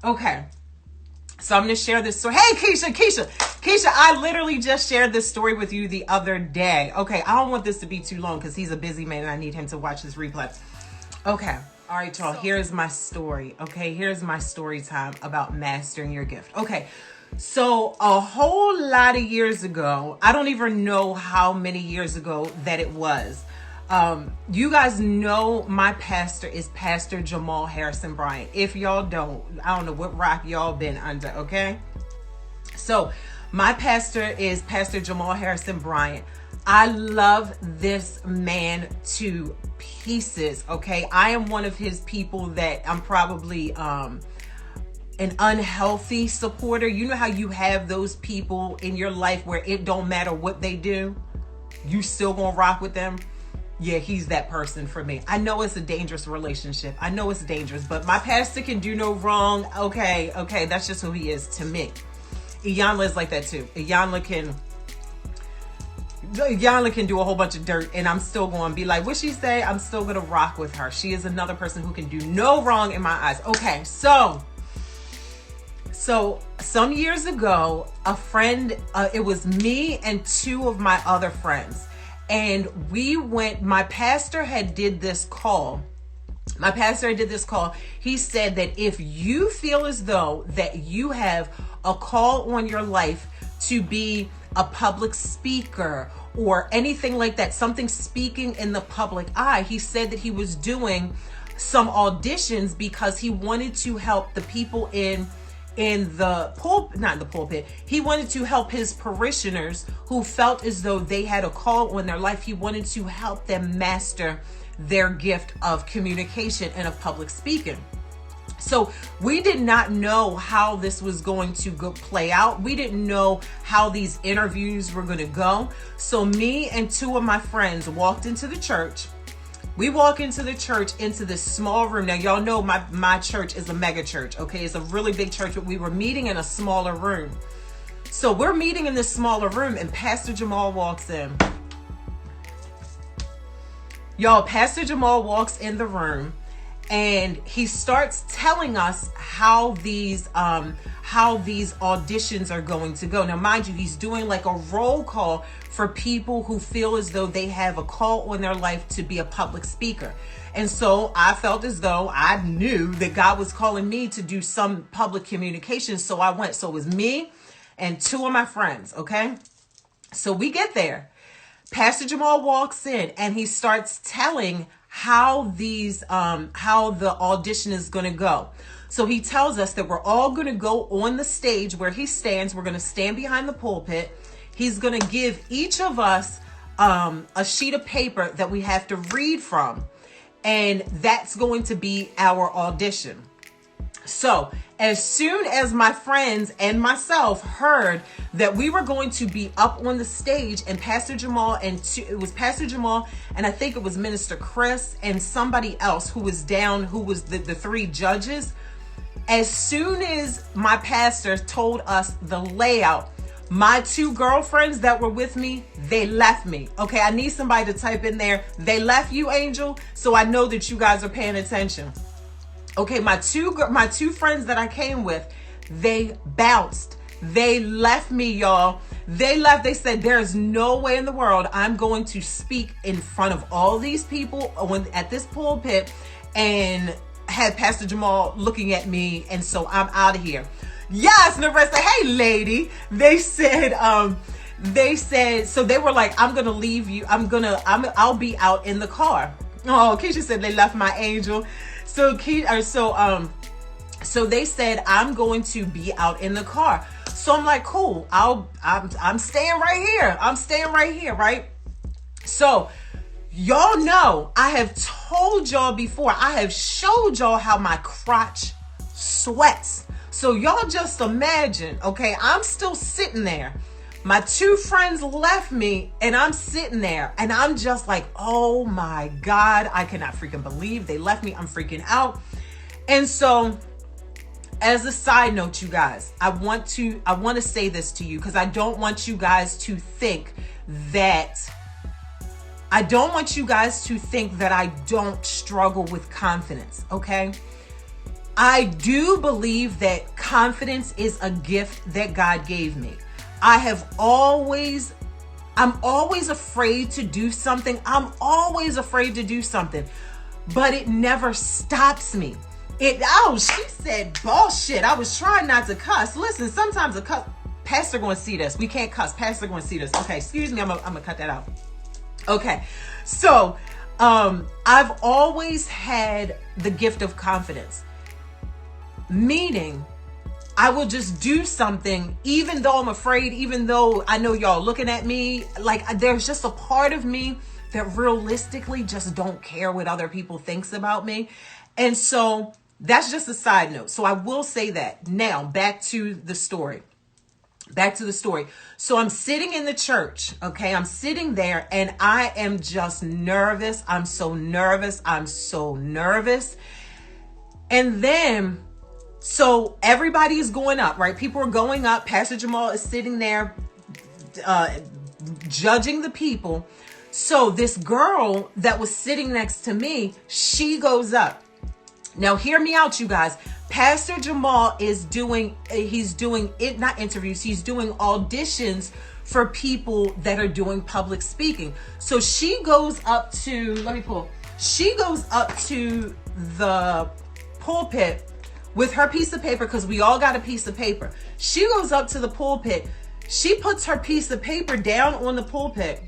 Okay. So I'm going to share this story. Hey, Keisha, I literally just shared this story with you the other day. Okay, I don't want this to be too long because he's a busy man and I need him to watch this replay. Okay. All right, y'all, here's my story. Okay, here's my story time about mastering your gift. Okay, so a whole lot of years ago, I don't even know how many years ago that it was. You guys know my pastor is Pastor Jamal Harrison Bryant. If y'all don't, I don't know what rock y'all been under, okay? So my pastor is Pastor Jamal Harrison Bryant. I love this man to pieces, okay? I am one of his people that I'm probably an unhealthy supporter. You know how you have those people in your life where it don't matter what they do, you still gonna rock with them? Yeah, he's that person for me. I know it's a dangerous relationship. I know it's dangerous, but my pastor can do no wrong. Okay, that's just who he is to me. Iyanla is like that too. Iyanla can do a whole bunch of dirt and I'm still going to be like, what she say? I'm still going to rock with her. She is another person who can do no wrong in my eyes. Okay, so some years ago, a friend, it was me and two of my other friends. And we went, my pastor did this call. He said that if you feel as though that you have a call on your life to be a public speaker or anything like that, something speaking in the public eye, he said that he was doing some auditions because he wanted to help the people in the pulpit, not in the pulpit. He wanted to help his parishioners who felt as though they had a call on their life. He wanted to help them master their gift of communication and of public speaking. So we did not know how this was going to play out. We didn't know how these interviews were going to go. So me and two of my friends walked into the church. We walk into the church, into this small room. Now, y'all know my church is a mega church, okay? It's a really big church, but we were meeting in a smaller room. So we're meeting in this smaller room, and Pastor Jamal walks in. Y'all, Pastor Jamal walks in the room, and he starts telling us how these auditions are going to go. Now, mind you, he's doing like a roll call for people who feel as though they have a call on their life to be a public speaker. And so I felt as though I knew that God was calling me to do some public communication. So I went. So it was me and two of my friends. Okay. So we get there. Pastor Jamal walks in and he starts telling how the audition is going to go. So he tells us that we're all going to go on the stage where he stands. We're going to stand behind the pulpit. He's going to give each of us a sheet of paper that we have to read from. And that's going to be our audition. So as soon as my friends and myself heard that we were going to be up on the stage and Pastor Jamal it was Pastor Jamal and I think it was Minister Chris and somebody else who was down, who was the three judges. As soon as my pastor told us the layout, my two girlfriends that were with me, they left me. Okay, I need somebody to type in there, they left you, Angel, so I know that you guys are paying attention. Okay, my two friends that I came with, they bounced. They left me, y'all. They left. They said, there's no way in the world I'm going to speak in front of all these people at this pulpit and had Pastor Jamal looking at me. And so I'm out of here. Yes, Narissa. Hey, lady. They said, so they were like, I'm going to leave you. I'll be out in the car. Oh, Keisha said they left my angel. So they said, I'm going to be out in the car. So I'm like, cool, I'm staying right here. I'm staying right here, right? So y'all know, I have told y'all before, I have showed y'all how my crotch sweats. So y'all just imagine, okay, I'm still sitting there. My two friends left me and I'm sitting there and I'm just like, oh my God, I cannot freaking believe they left me. I'm freaking out. And so as a side note, you guys, I want to say this to you because I don't want you guys to think that I don't struggle with confidence. Okay. I do believe that confidence is a gift that God gave me. I'm always afraid to do something. I'm always afraid to do something, but it never stops me. She said bullshit. I was trying not to cuss. Listen, sometimes a cuss, Pastor gonna see this. We can't cuss. Pastor gonna see this. Okay, excuse me. I'm gonna cut that out. Okay, so I've always had the gift of confidence, meaning I will just do something even though I'm afraid, even though I know y'all looking at me. Like, there's just a part of me that realistically just don't care what other people thinks about me. And so that's just a side note. So I will say that. Now, back to the story. So I'm sitting in the church, okay? I'm sitting there and I am just nervous. I'm so nervous. And then, so everybody is going up, right? People are going up. Pastor Jamal is sitting there judging the people. So this girl that was sitting next to me, she goes up. Now, hear me out, you guys. Pastor Jamal is doing not interviews, he's doing auditions for people that are doing public speaking. So she goes up to, she goes up to the pulpit with her piece of paper, because we all got a piece of paper. She goes up to the pulpit. She puts her piece of paper down on the pulpit.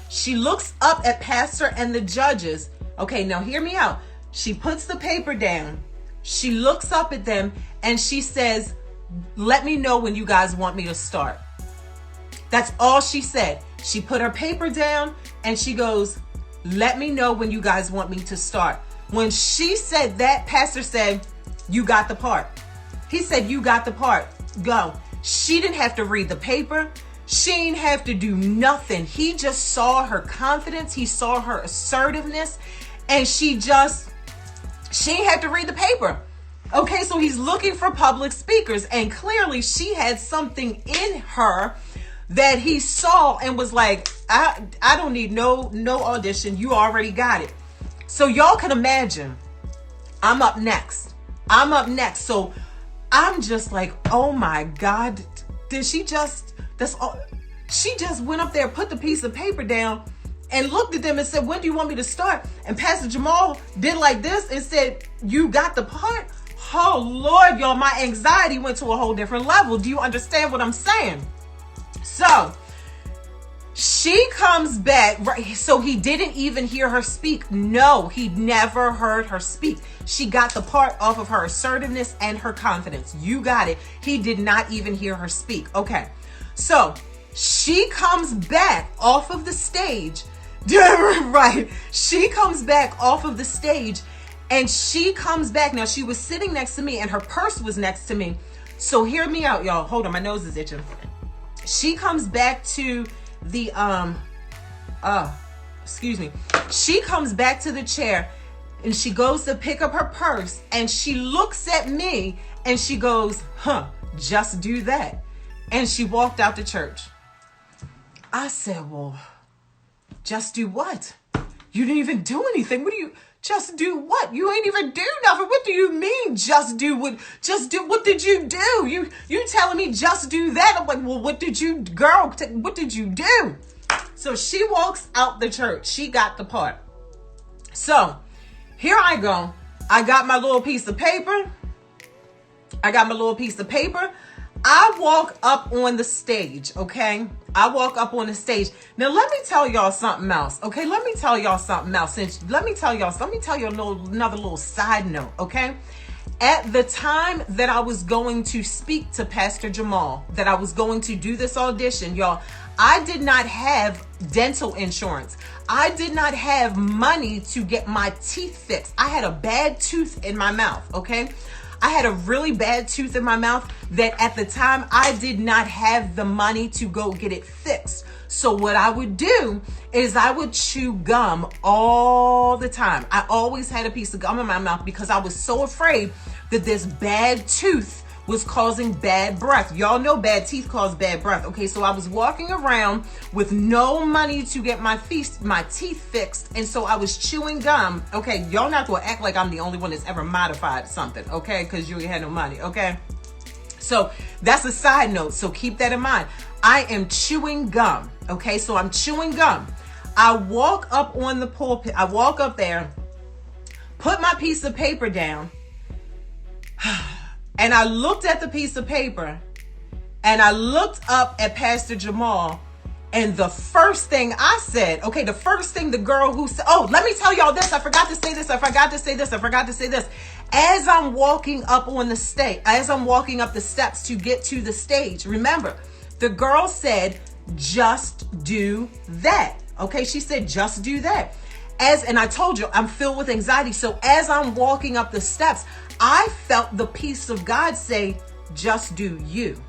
She looks up at Pastor and the judges. Okay, now hear me out. She puts the paper down. She looks up at them and she says, "Let me know when you guys want me to start." That's all she said. She put her paper down and she goes, "Let me know when you guys want me to start." When she said that, Pastor said, "You got the part." He said, "You got the part. Go." She didn't have to read the paper. She didn't have to do nothing. He just saw her confidence. He saw her assertiveness. And she didn't have to read the paper. Okay, so he's looking for public speakers. And clearly she had something in her that he saw and was like, I don't need no audition. You already got it. So y'all can imagine, I'm up next. So I'm just like, oh my God, she just went up there, put the piece of paper down and looked at them and said, "When do you want me to start?" And Pastor Jamal did like this and said, "You got the part." Oh Lord, y'all, my anxiety went to a whole different level. Do you understand what I'm saying? So she comes back, right? So he didn't even hear her speak. No, he never heard her speak. She got the part off of her assertiveness and her confidence. You got it. He did not even hear her speak. Okay. So she comes back off of the stage. Right. She comes back off of the stage and she comes back. Now, she was sitting next to me and her purse was next to me. So hear me out, y'all. Hold on. My nose is itching. She comes back to the, she comes back to the chair and she goes to pick up her purse and she looks at me and she goes, "Just do that." And she walked out the church. I said, "Well, just do what? You didn't even do anything. What do you, just do what? You ain't even do nothing. What do you mean just do what? What did you do? You telling me just do that?" I'm like, "Well, what did you, girl, what did you do?" So she walks out the church. She got the part. So here I go. I got my little piece of paper. I walk up on the stage, okay? I walk up on the stage. Now, let me tell y'all something else, okay? Let me tell y'all another little side note, okay? At the time that I was going to speak to Pastor Jamal, that I was going to do this audition, y'all, I did not have dental insurance. I did not have money to get my teeth fixed. I had a bad tooth in my mouth, okay? I had a really bad tooth in my mouth that at the time I did not have the money to go get it fixed. So what I would do is I would chew gum all the time. I always had a piece of gum in my mouth because I was so afraid that this bad tooth was causing bad breath. Y'all know bad teeth cause bad breath. Okay, so I was walking around with no money to get my teeth fixed, and so I was chewing gum. Okay, y'all not gonna act like I'm the only one that's ever modified something, okay? Because you ain't had no money, okay? So that's a side note, so keep that in mind. I am chewing gum, okay? So I'm chewing gum. I walk up on the pulpit. I walk up there, put my piece of paper down, and I looked at the piece of paper, and I looked up at Pastor Jamal, and the first thing I said, okay, the first thing the girl who said, oh, let me tell y'all this, I forgot to say this, As I'm walking up on the stage, as I'm walking up the steps to get to the stage, remember, the girl said, just do that. Okay, she said, just do that. And I told you, I'm filled with anxiety. So as I'm walking up the steps, I felt the peace of God say, just do you.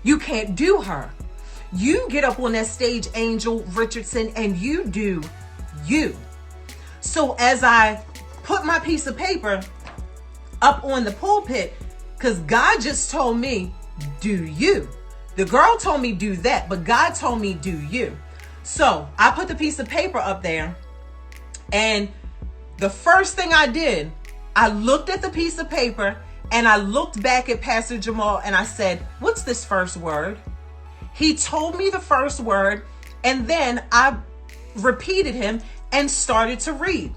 You can't do her. You get up on that stage, Angel Richardson, and you do you. So as I put my piece of paper up on the pulpit, because God just told me, do you. The girl told me do that, but God told me do you. So I put the piece of paper up there, and the first thing I did, I looked at the piece of paper and I looked back at Pastor Jamal and I said, what's this first word? He told me the first word, and then I repeated him and started to read.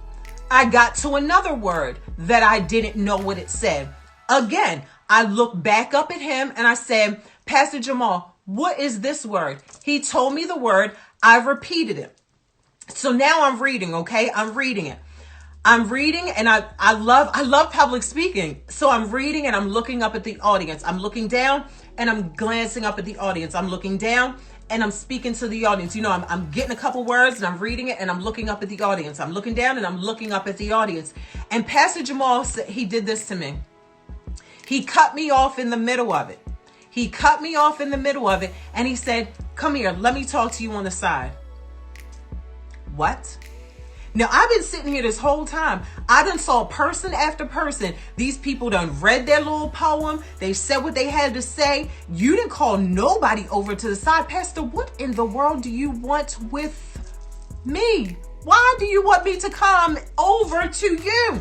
I got to another word that I didn't know what it said. Again, I looked back up at him and I said, Pastor Jamal, what is this word? He told me the word. I repeated it. So now I'm reading, okay? I'm reading it. I'm reading, and I love public speaking. So I'm reading and I'm looking up at the audience. I'm looking down and I'm glancing up at the audience. I'm looking down and I'm speaking to the audience. You know, I'm getting a couple words and I'm reading it and I'm looking up at the audience. I'm looking down and I'm looking up at the audience. And Pastor Jamal said, he did this to me. He cut me off in the middle of it. And he said, come here, let me talk to you on the side. What? Now, I've been sitting here this whole time. I done saw person after person. These people done read their little poem. They said what they had to say. You didn't call nobody over to the side. Pastor, what in the world do you want with me? Why do you want me to come over to you?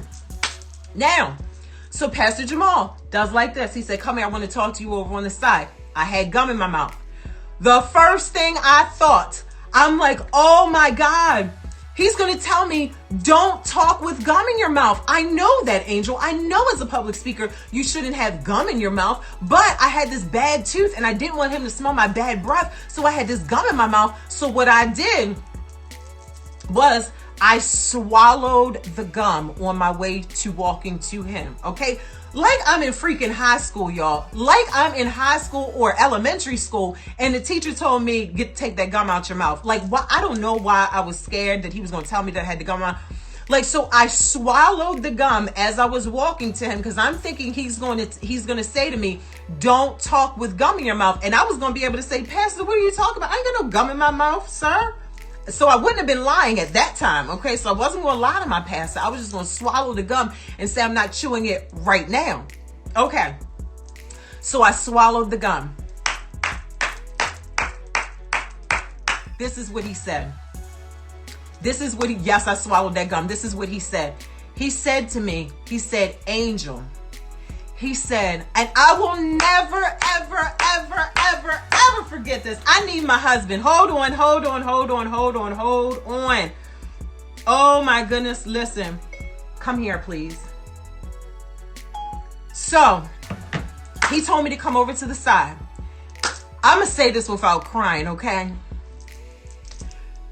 Now, so Pastor Jamal does like this. He said, come here, I want to talk to you over on the side. I had gum in my mouth. The first thing I thought, I'm like, oh my God, he's going to tell me, don't talk with gum in your mouth. I know that, Angel. I know as a public speaker, you shouldn't have gum in your mouth, but I had this bad tooth and I didn't want him to smell my bad breath. So I had this gum in my mouth. So what I did was I swallowed the gum on my way to walking to him. Okay. Like I'm in freaking high school, y'all. Like I'm in high school or elementary school, and the teacher told me, take that gum out your mouth. Like, why? I don't know why I was scared that he was going to tell me that I had the gum out. Like, so I swallowed the gum as I was walking to him, because I'm thinking he's going to say to me, don't talk with gum in your mouth. And I was going to be able to say, Pastor, what are you talking about? I ain't got no gum in my mouth, sir. So I wouldn't have been lying at that time, okay? So I wasn't going to lie to my pastor. I was just going to swallow the gum and say I'm not chewing it right now. Okay. So I swallowed the gum. This is what he said. Yes, I swallowed that gum. This is what he said. He said to me, he said, Angel. He said, and I will never, ever, ever, ever, ever forget this. I need my husband. Hold on. Oh my goodness. Listen, come here, please. So he told me to come over to the side. I'm going to say this without crying, okay?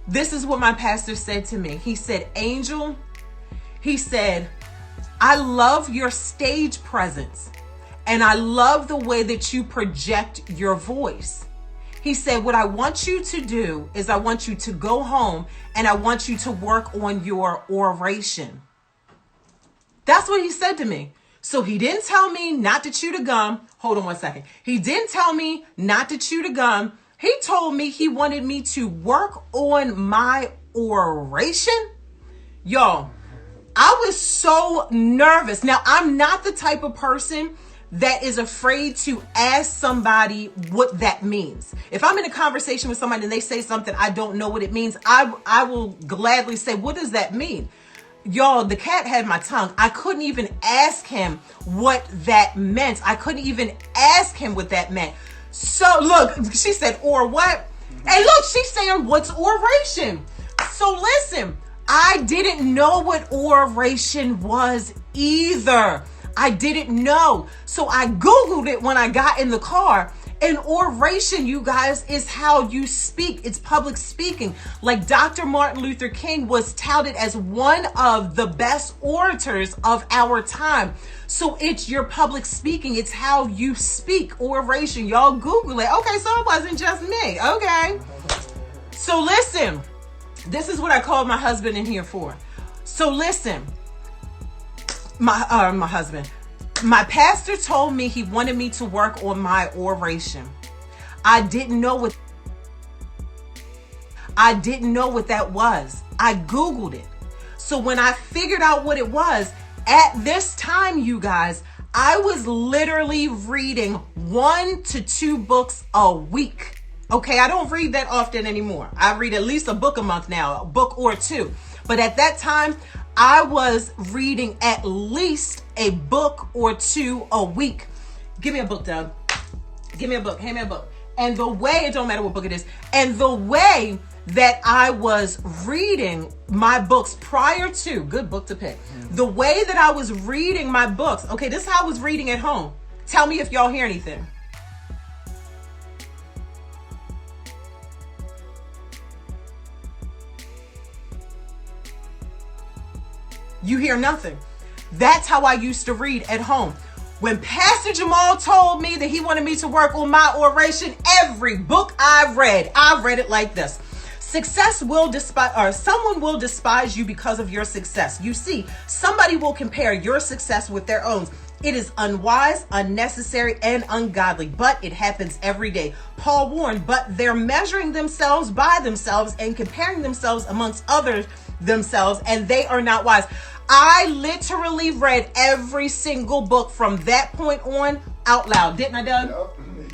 This is what my pastor said to me. He said, Angel, he said, I love your stage presence, and I love the way that you project your voice. He said, what I want you to do is I want you to go home and I want you to work on your oration. That's what he said to me. So he didn't tell me not to chew the gum. Hold on one second. He didn't tell me not to chew the gum. He told me he wanted me to work on my oration. Y'all, I was so nervous. Now, I'm not the type of person that is afraid to ask somebody what that means. If I'm in a conversation with somebody and they say something I don't know what it means, I will gladly say, what does that mean? Y'all, the cat had my tongue. I couldn't even ask him what that meant. I couldn't even ask him what that meant. So look, she said, or what? And look, she's saying, what's oration? So listen, I didn't know what oration was either. I didn't know. So I Googled it when I got in the car. And oration, you guys, is how you speak. It's public speaking. Like Dr. Martin Luther King was touted as one of the best orators of our time. So it's your public speaking. It's how you speak. Oration. Y'all Google it. Okay, so it wasn't just me. Okay. So listen, this is what I called my husband in here for. So listen, my husband. My pastor told me he wanted me to work on my oration. I didn't know what that was. I Googled it. So when I figured out what it was, at this time, you guys, I was literally reading 1 to 2 books a week. Okay, I don't read that often anymore. I read at least a book a month now, a book or 2. But at that time, I was reading at least a book or 2 a week. Give me a book, Doug. Give me a book. Hand me a book. And the way, it don't matter what book it is, and the way that I was reading my books prior to, good book to pick, the way that I was reading my books, okay, this is how I was reading at home. Tell me if y'all hear anything. You hear nothing. That's how I used to read at home. When Pastor Jamal told me that he wanted me to work on my oration, every book I read it like this. Success will despise, or someone will despise you because of your success. You see, somebody will compare your success with their own. It is unwise, unnecessary, and ungodly, but it happens every day. Paul warned, but they're measuring themselves by themselves and comparing themselves amongst others themselves, and they are not wise. I literally read every single book from that point on out loud. Didn't I, Doug?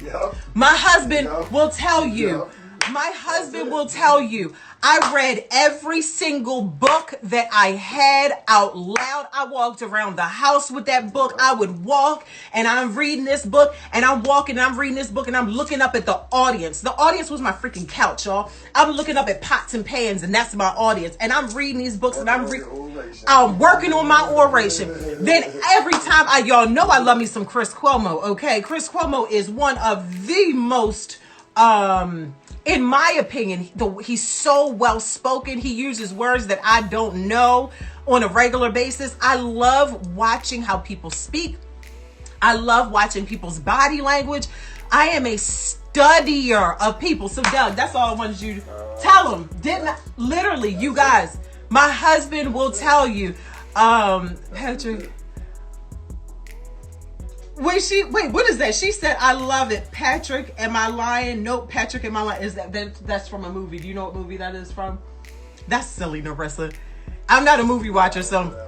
Yep. My husband will tell you. My husband will tell you. I read every single book that I had out loud. I walked around the house with that book. I would walk and I'm reading this book and I'm walking and I'm reading this book and I'm looking up at the audience. The audience was my freaking couch, y'all. I'm looking up at pots and pans and that's my audience. And I'm reading these books and I'm working on my oration. Then every time y'all know I love me some Chris Cuomo, okay? Chris Cuomo is one of the most, in my opinion, he's so well spoken. He uses words that I don't know on a regular basis. I love watching how people speak. I love watching people's body language. I am a studier of people. So Doug, that's all I wanted you to tell him. Didn't I? Literally, you guys, my husband will tell you, Patrick. What is that? She said, I love it. Patrick, am I lying? Nope, Patrick, am I lying? Is that's from a movie. Do you know what movie that is from? That's silly, Narissa. I'm not a movie watcher, so.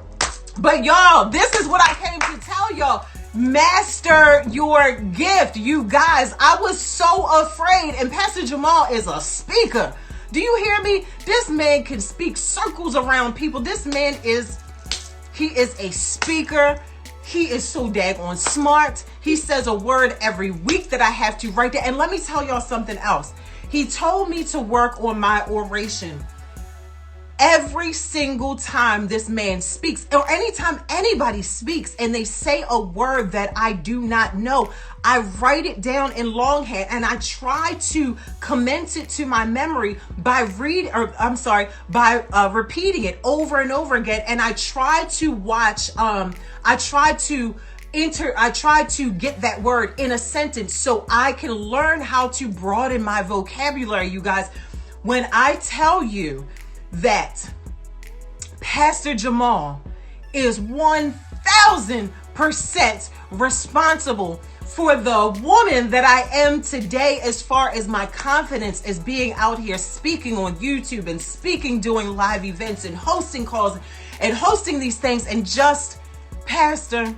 But y'all, this is what I came to tell y'all. Master your gift, you guys. I was so afraid, and Pastor Jamal is a speaker. Do you hear me? This man can speak circles around people. This man he is a speaker. He is so daggone smart. He says a word every week that I have to write down. And let me tell y'all something else. He told me to work on my oration. Every single time this man speaks, or anytime anybody speaks and they say a word that I do not know, I write it down in longhand and I try to commence it to my memory by repeating it over and over again. And I try to watch, I try to get that word in a sentence so I can learn how to broaden my vocabulary, you guys. When I tell you that Pastor Jamal is 1000% responsible for the woman that I am today, as far as my confidence as being out here speaking on YouTube and speaking, doing live events and hosting calls and hosting these things, and just, Pastor,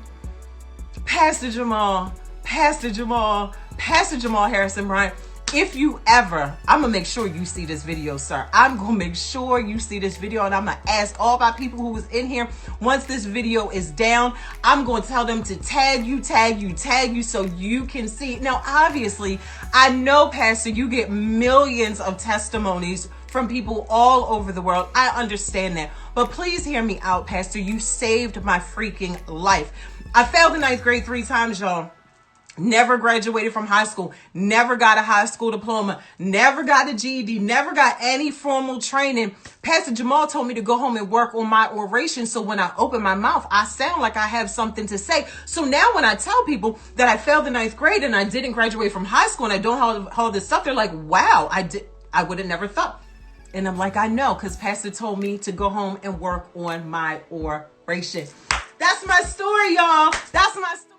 Pastor Jamal, Pastor Jamal, Pastor Jamal Harrison Bryant, if you ever, I'm going to make sure you see this video, sir. I'm going to make sure you see this video, and I'm going to ask all my people who was in here, once this video is down, I'm going to tell them to tag you so you can see. Now, obviously, I know, Pastor, you get millions of testimonies from people all over the world. I understand that. But please hear me out, Pastor. You saved my freaking life. I failed the 9th grade 3 times, y'all. Never graduated from high school, never got a high school diploma, never got a GED, never got any formal training. Pastor Jamal told me to go home and work on my oration, so when I open my mouth, I sound like I have something to say. So now when I tell people that I failed the 9th grade and I didn't graduate from high school and I don't have all this stuff, they're like, wow, I would have never thought. And I'm like, I know, because Pastor told me to go home and work on my oration. That's my story, y'all. That's my story.